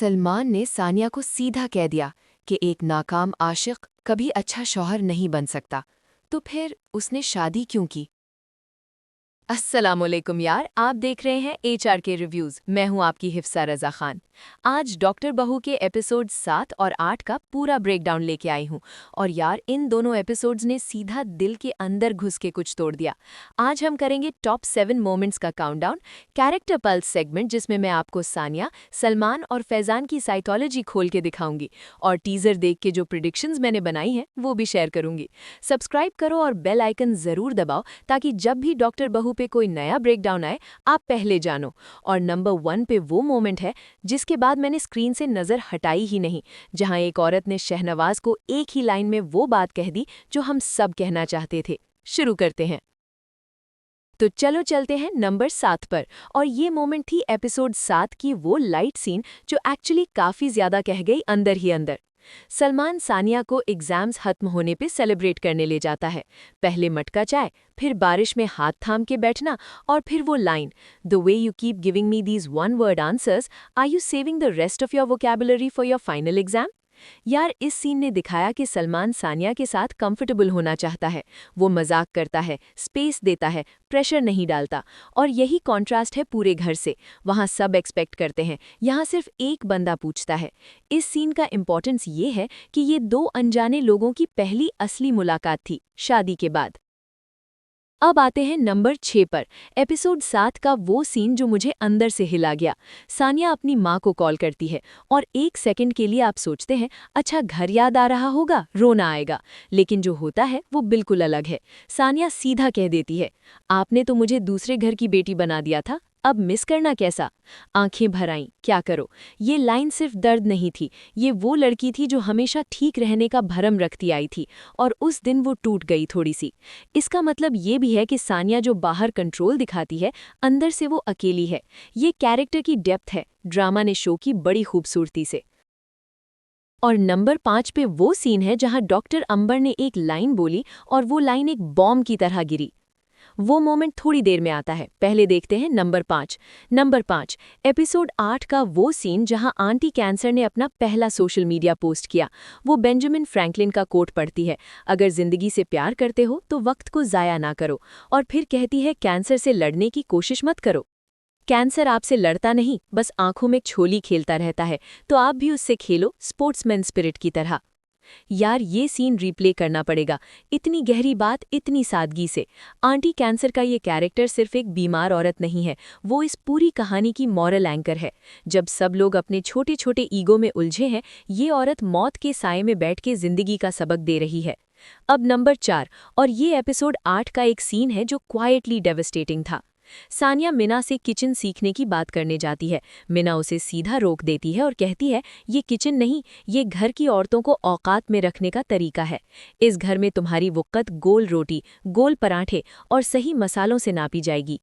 सलमान ने सानिया को सीधा कह दिया कि एक नाकाम आशिक कभी अच्छा शौहर नहीं बन सकता। तो फिर उसने शादी क्यों की? अस्सलामुअलैकुम यार, आप देख रहे हैं एचआर के रिव्यूज। मैं हूं आपकी हिफ्सा रजा खान। आज डॉक्टर बहू के एपिसोड 7 और 8 का पूरा ब्रेकडाउन लेके आई हूं। और यार, इन दोनों एपिसोड्स ने सीधा दिल के अंदर घुस के कुछ तोड़ दिया। आज हम करेंगे टॉप 7 मोमेंट्स का काउंटडाउन, कैरेक्टर पल्स सेगमेंट जिसमें मैं आपको सानिया, सलमान और फैजान की साइकोलॉजी खोल के दिखाऊंगी, और टीजर देख के जो प्रिडिक्शंस मैंने बनाई हैं वो भी शेयर करूंगी। सब्सक्राइब करो और बेल आइकन जरूर दबाओ ताकि जब भी डॉक्टर बहू पे कोई नया ब्रेकडाउन आए आप पहले जानो। और नंबर 1 पे वो मोमेंट है जिसके बाद मैंने स्क्रीन से नजर हटाई ही नहीं, जहां एक औरत ने शहनवाज को एक ही लाइन में वो बात कह दी जो हम सब कहना चाहते थे। शुरू करते हैं। तो चलो चलते हैं नंबर 7 पर। और ये मोमेंट थी एपिसोड 7 की वो लाइट सीन जो एक्चुअली काफी ज्यादा कह गई अंदर ही अंदर। सलमान सानिया को एग्जाम्स खत्म होने पे सेलिब्रेट करने ले जाता है। पहले मटका चाय, फिर बारिश में हाथ थाम के बैठना, और फिर वो line, the way you keep giving me these one word answers, are you saving the rest of your vocabulary for your final exam. यार, इस सीन ने दिखाया कि सलमान सानिया के साथ कंफर्टेबल होना चाहता है। वो मजाक करता है, स्पेस देता है, प्रेशर नहीं डालता। और यही कॉन्ट्रास्ट है पूरे घर से। वहाँ सब एक्सपेक्ट करते हैं, यहाँ सिर्फ एक बंदा पूछता है। इस सीन का इम्पोर्टेंस ये है कि ये दो अनजाने लोगों की पहली असली मुलाकात थी शादी के बाद। अब आते हैं नंबर 6 पर। एपिसोड 7 का वो सीन जो मुझे अंदर से हिला गया। सानिया अपनी माँ को कॉल करती है और एक सेकंड के लिए आप सोचते हैं अच्छा घर याद आ रहा होगा, रोना आएगा। लेकिन जो होता है वो बिल्कुल अलग है। सानिया सीधा कह देती है, आपने तो मुझे दूसरे घर की बेटी बना दिया था, अब मिस करना कैसा। आंखें भर आईं, क्या करो। ये लाइन सिर्फ दर्द नहीं थी, ये वो लड़की थी जो हमेशा ठीक रहने का भरम रखती आई थी, और उस दिन वो टूट गई थोड़ी सी। इसका मतलब ये भी है कि सानिया जो बाहर कंट्रोल दिखाती है, अंदर से वो अकेली है। ये कैरेक्टर की डेप्थ है, ड्रामा ने शो की बड़ी खूबसूरती से। और नंबर 5 पे वो सीन है जहां डॉक्टर अंबर ने एक लाइन बोली और वो लाइन एक बॉम्ब की तरह गिरी। वो मोमेंट थोड़ी देर में आता है, पहले देखते हैं नंबर 5। नंबर 5, एपिसोड 8 का वो सीन जहां आंटी कैंसर ने अपना पहला सोशल मीडिया पोस्ट किया। वो बेंजामिन फ्रैंकलिन का कोट पढ़ती है, अगर जिंदगी से प्यार करते हो तो वक्त को जाया ना करो। और फिर कहती है कैंसर से लड़ने की कोशिश मत करो। कैंसर आपसे लड़ता नहीं, बस आंखों में छोली खेलता रहता है, तो आप भी उससे खेलो स्पोर्ट्समैन स्पिरिट की तरह। यार, ये सीन रिप्ले करना पड़ेगा। इतनी गहरी बात इतनी सादगी से। आंटी कैंसर का ये कैरेक्टर सिर्फ एक बीमार औरत नहीं है, वो इस पूरी कहानी की मॉरल एंकर है। जब सब लोग अपने छोटे छोटे ईगो में उलझे हैं, ये औरत मौत के साए में बैठ के जिंदगी का सबक दे रही है। अब नंबर 4, और ये एपिसोड 8 का एक सीन है जो क्वाइटली डेवस्टेटिंग था। सानिया मिना से किचन सीखने की बात करने जाती है। मिना उसे सीधा रोक देती है और कहती है, ये किचन नहीं, ये घर की औरतों को औकात में रखने का तरीका है। इस घर में तुम्हारी वक़्त गोल रोटी, गोल पराठे और सही मसालों से नापी जाएगी।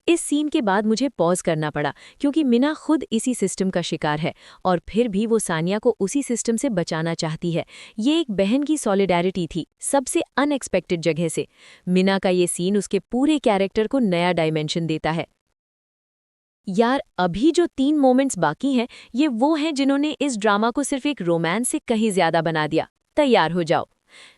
इस सीन के बाद मुझे पॉज करना पड़ा, क्योंकि मिना खुद इसी सिस्टम का शिकार है, और फिर भी वो सानिया को उसी सिस्टम से बचाना चाहती है। ये एक बहन की सॉलिडैरिटी थी, सबसे अनएक्सपेक्टेड जगह से। मिना का ये सीन उसके पूरे कैरेक्टर को नया डायमेंशन देता है। यार, अभी जो 3 मोमेंट्स बाकी हैं, ये वो हैं जिन्होंने इस ड्रामा को सिर्फ एक रोमांस से कहीं ज्यादा बना दिया। तैयार हो जाओ।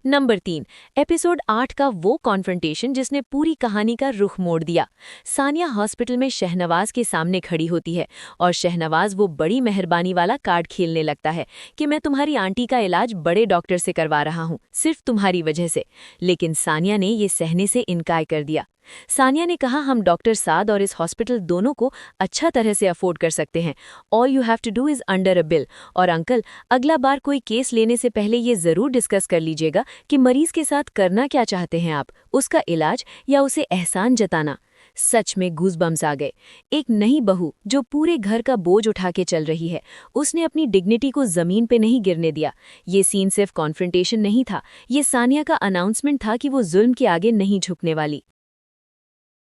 नंबर 3, एपिसोड 8 का वो कॉन्फ्रंटेशन जिसने पूरी कहानी का रुख मोड़ दिया। सानिया हॉस्पिटल में शहनवाज के सामने खड़ी होती है, और शहनवाज वो बड़ी मेहरबानी वाला कार्ड खेलने लगता है कि मैं तुम्हारी आंटी का इलाज बड़े डॉक्टर से करवा रहा हूँ, सिर्फ तुम्हारी वजह से। लेकिन सानिया ने ये सहने से इनकार कर दिया। सानिया ने कहा, हम डॉक्टर साद और इस हॉस्पिटल दोनों को अच्छा तरह से अफोर्ड कर सकते हैं। All you have to do is under a bill. और अंकल, अगला बार कोई केस लेने से पहले ये जरूर डिस्कस कर लीजिएगा कि मरीज के साथ करना क्या चाहते हैं आप, उसका इलाज या उसे एहसान जताना। सच में गूज़बम्स आ गए। एक नई बहू जो पूरे घर का बोझ उठा के चल रही है, उसने अपनी डिग्निटी को जमीन पे नहीं गिरने दिया। ये सीन सिर्फ कॉन्फ्रंटेशन नहीं था, ये सानिया का अनाउंसमेंट था कि वो जुल्म के आगे नहीं झुकने वाली।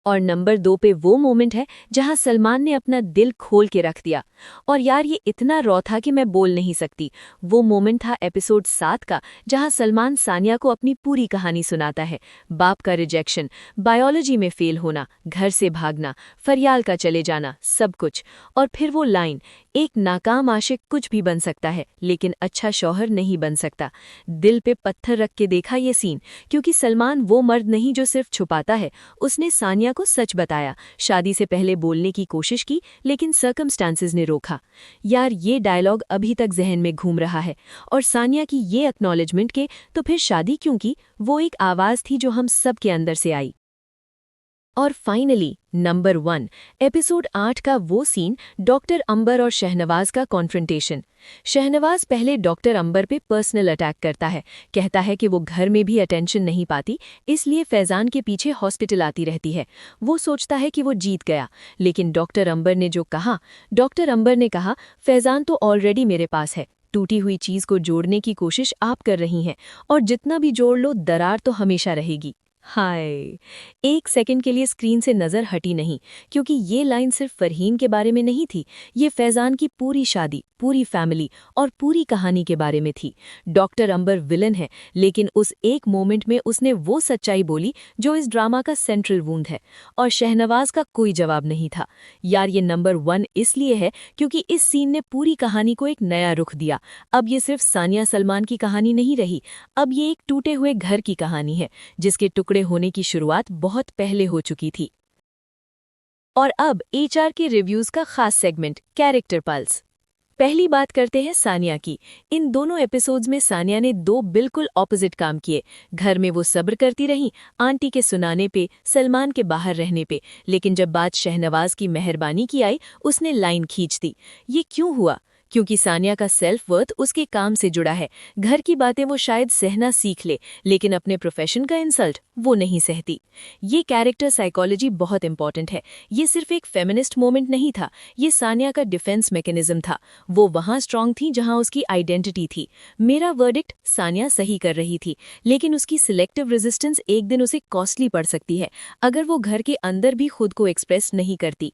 और नंबर 2 पे वो मोमेंट है जहां सलमान ने अपना दिल खोल के रख दिया। और यार, ये इतना रॉ था कि मैं बोल नहीं सकती। वो मोमेंट था एपिसोड 7 का, जहां सलमान सानिया को अपनी पूरी कहानी सुनाता है। बाप का रिजेक्शन, बायोलॉजी में फेल होना, घर से भागना, फरियाल का चले जाना, सब कुछ। और फिर वो लाइन, एक नाकाम आशिक कुछ भी बन सकता है लेकिन अच्छा शौहर नहीं बन सकता। दिल पे पत्थर रख के देखा ये सीन, क्योंकि सलमान वो मर्द नहीं जो सिर्फ छुपाता है। उसने सानिया को सच बताया, शादी से पहले बोलने की कोशिश की लेकिन सर्कमस्टांसेस ने रोका। यार ये डायलॉग अभी तक जहन में घूम रहा है। और सानिया की ये एक्नॉलेजमेंट के तो फिर शादी क्यों की, वो एक आवाज़ थी जो हम सब के अंदर से आई। और फाइनली नंबर 1, एपिसोड 8 का वो सीन, डॉक्टर अंबर और शहनवाज का कॉन्फ्रंटेशन। शहनवाज पहले डॉक्टर अंबर पे पर्सनल अटैक करता है, कहता है कि वो घर में भी अटेंशन नहीं पाती, इसलिए फैजान के पीछे हॉस्पिटल आती रहती है। वो सोचता है कि वो जीत गया, लेकिन डॉक्टर अंबर ने कहा फैजान तो ऑलरेडी मेरे पास है, टूटी हुई चीज को जोड़ने की कोशिश आप कर रही हैं, और जितना भी जोड़ लो दरार तो हमेशा रहेगी। हाय, एक सेकंड के लिए स्क्रीन से नजर हटी नहीं, क्योंकि ये लाइन सिर्फ फरहीन के बारे में नहीं थी, ये फैजान की पूरी शादी, पूरी फैमिली और पूरी कहानी के बारे में थी। डॉक्टर अंबर विलन है, लेकिन उस एक मोमेंट में उसने वो सच्चाई बोली जो इस ड्रामा का सेंट्रल वूंड है, और शहनवाज का कोई जवाब नहीं था। यार ये नंबर 1 इसलिए है क्योंकि इस सीन ने पूरी कहानी को एक नया रुख दिया। अब ये सिर्फ सानिया सलमान की कहानी नहीं रही, अब ये एक टूटे हुए घर की कहानी है, जिसके टुकड़े होने की शुरुआत बहुत पहले हो चुकी थी। और अब एचआर के रिव्यूज का खास सेगमेंट, कैरेक्टर पल्स। पहली बात करते हैं सानिया की। इन दोनों एपिसोड्स में सानिया ने 2 बिल्कुल ऑपोजिट काम किए। घर में वो सब्र करती रही, आंटी के सुनाने पे, सलमान के बाहर रहने पे, लेकिन जब बात शहनवाज की मेहरबानी की आई, उसने लाइन खींच दी। ये क्यों हुआ? क्योंकि सानिया का सेल्फ वर्थ उसके काम से जुड़ा है। घर की बातें वो शायद सहना सीख ले, लेकिन अपने प्रोफेशन का इंसल्ट वो नहीं सहती। ये कैरेक्टर साइकोलॉजी बहुत इंपॉर्टेंट है। ये सिर्फ एक फेमिनिस्ट मोमेंट नहीं था, ये सानिया का डिफेंस मैकेनिज्म था। वो वहां स्ट्रांग थी जहां उसकी आइडेंटिटी थी। मेरा वर्डिक्ट, सानिया सही कर रही थी, लेकिन उसकी सिलेक्टिव रेजिस्टेंस एक दिन उसे कॉस्टली पड़ सकती है, अगर वो घर के अंदर भी खुद को एक्सप्रेस नहीं करती।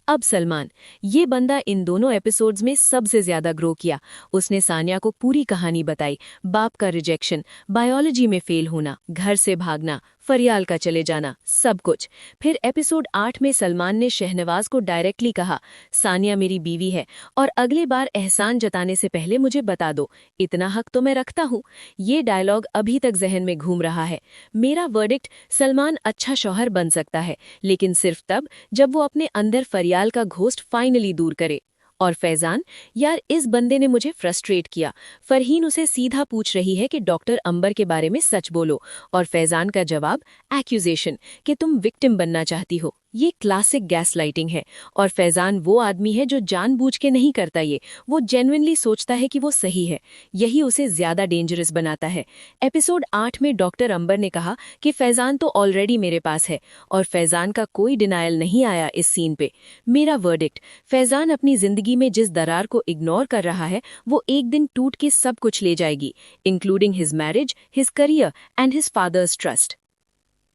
अब सलमान, ये बंदा इन दोनों एपिसोड्स में सबसे ज्यादा ग्रो किया। उसने सानिया को पूरी कहानी बताई, बाप का रिजेक्शन, बायोलॉजी में फेल होना, घर से भागना, फरियाल का चले जाना, सब कुछ। फिर एपिसोड 8 में सलमान ने शहनवाज को डायरेक्टली कहा, सानिया मेरी बीवी है, और अगले बार एहसान जताने से पहले मुझे बता दो, इतना हक तो मैं रखता हूँ। ये डायलॉग अभी तक जहन में घूम रहा है। मेरा वर्डिक्ट, सलमान अच्छा शौहर बन सकता है, लेकिन सिर्फ तब जब वो अपने अंदर फरियाल का घोस्ट फाइनली दूर करे। और फैजान, यार इस बंदे ने मुझे फ्रस्ट्रेट किया। फरहीन उसे सीधा पूछ रही है कि डॉक्टर अंबर के बारे में सच बोलो, और फैजान का जवाब एक्यूजेशन कि तुम विक्टिम बनना चाहती हो। ये क्लासिक गैसलाइटिंग है, और फैजान वो आदमी है जो जानबूझ के नहीं करता ये, वो जेन्युइनली सोचता है कि वो सही है। यही उसे ज्यादा डेंजरस बनाता है। एपिसोड 8 में डॉक्टर अंबर ने कहा कि फैजान तो ऑलरेडी मेरे पास है, और फैजान का कोई डिनायल नहीं आया इस सीन पे। मेरा वर्डिक्ट, फैजान अपनी जिंदगी में जिस दरार को इग्नोर कर रहा है, वो एक दिन टूट के सब कुछ ले जाएगी, including his marriage, his career and his father's trust.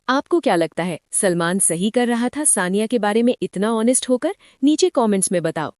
आपको क्या लगता है, सलमान सही कर रहा था सानिया के बारे में इतना ऑनेस्ट होकर? नीचे कमेंट्स में बताओ।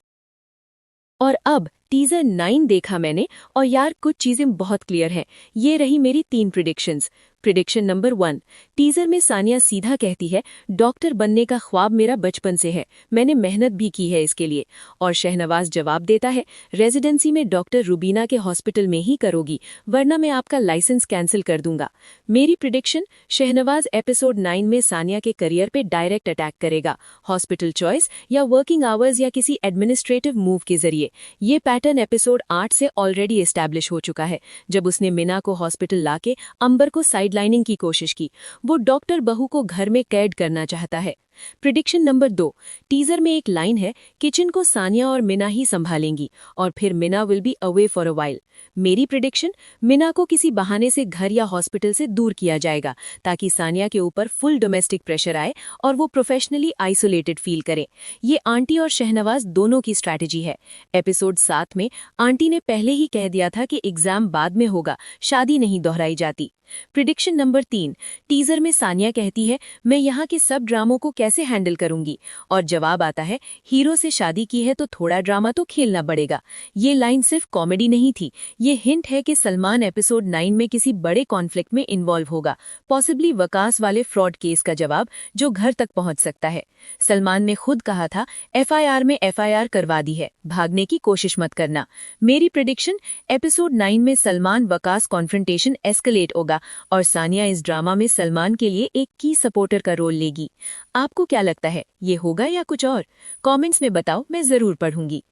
और अब टीजर 9 देखा मैंने, और यार कुछ चीजें बहुत क्लियर हैं। ये रही मेरी 3 प्रिडिक्शंस। प्रिडिक्शन नंबर 1, टीजर में सानिया सीधा कहती है, डॉक्टर बनने का ख्वाब मेरा बचपन से है, मैंने मेहनत भी की है इसके लिए। और शहनवाज जवाब देता है, रेजिडेंसी में डॉक्टर रुबीना के हॉस्पिटल में ही करोगी, वरना मैं आपका लाइसेंस कैंसिल कर दूंगा। मेरी प्रिडिक्शन, शहनवाज एपिसोड 9 में सानिया के करियर पे डायरेक्ट अटैक करेगा, हॉस्पिटल चॉइस या वर्किंग आवर्स या किसी एडमिनिस्ट्रेटिव मूव के जरिए। ये पैटर्न एपिसोड 8 से ऑलरेडी एस्टैब्लिश हो चुका है, जब उसने मीना को हॉस्पिटल लाके अंबर को साइडलाइनिंग की कोशिश की। वो डॉक्टर बहू को घर में कैद करना चाहता है। प्रिडिक्शन नंबर 2, टीजर में एक लाइन है, किचन को सानिया और मीना ही संभालेंगी, और फिर Meena will be away for a while. मेरी प्रिडिक्शन, मीना को किसी बहाने से घर या हॉस्पिटल से दूर किया जाएगा, ताकि सानिया के ऊपर फुल डोमेस्टिक प्रेशर आए और वो प्रोफेशनली आइसोलेटेड फील करे। ये आंटी और शहनवाज दोनों की स्ट्रैटेजी है। एपिसोड 7 में आंटी ने पहले ही कह दिया था कि एग्जाम बाद में होगा, शादी नहीं दोहराई जाती। प्रिडिक्शन नंबर 3, टीजर में सानिया कहती है, मैं यहाँ के सब ड्रामों को कैसे हैंडल करूंगी? और जवाब आता है, हीरो से शादी की है तो थोड़ा ड्रामा तो खेलना पड़ेगा। ये लाइन सिर्फ कॉमेडी नहीं थी, ये हिंट है कि सलमान एपिसोड 9 में किसी बड़े कॉन्फ्लिक्ट में इन्वॉल्व होगा, पॉसिबली वकास वाले फ्रॉड केस का जवाब जो घर तक पहुंच सकता है। सलमान ने खुद कहा था, एफआईआर में एफआईआर करवा दी है, भागने की कोशिश मत करना। मेरी प्रेडिक्शन, एपिसोड 9 में सलमान वकास कॉन्फ्रंटेशन एस्केलेट होगा और सानिया इस ड्रामा में सलमान के लिए एक की सपोर्टर का रोल लेगी। आपको क्या लगता है, ये होगा या कुछ और? कमेंट्स में बताओ, मैं जरूर पढ़ूंगी।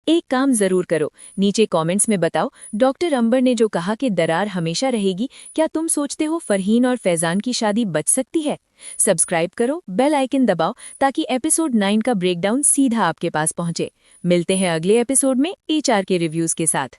एक काम जरूर करो, नीचे कमेंट्स में बताओ, डॉक्टर अंबर ने जो कहा कि दरार हमेशा रहेगी, क्या तुम सोचते हो फरहीन और फैजान की शादी बच सकती है? सब्सक्राइब करो, बेल आइकन दबाओ ताकि एपिसोड 9 का ब्रेकडाउन सीधा आपके पास पहुंचे। मिलते हैं अगले एपिसोड में एचआर के रिव्यूज के साथ।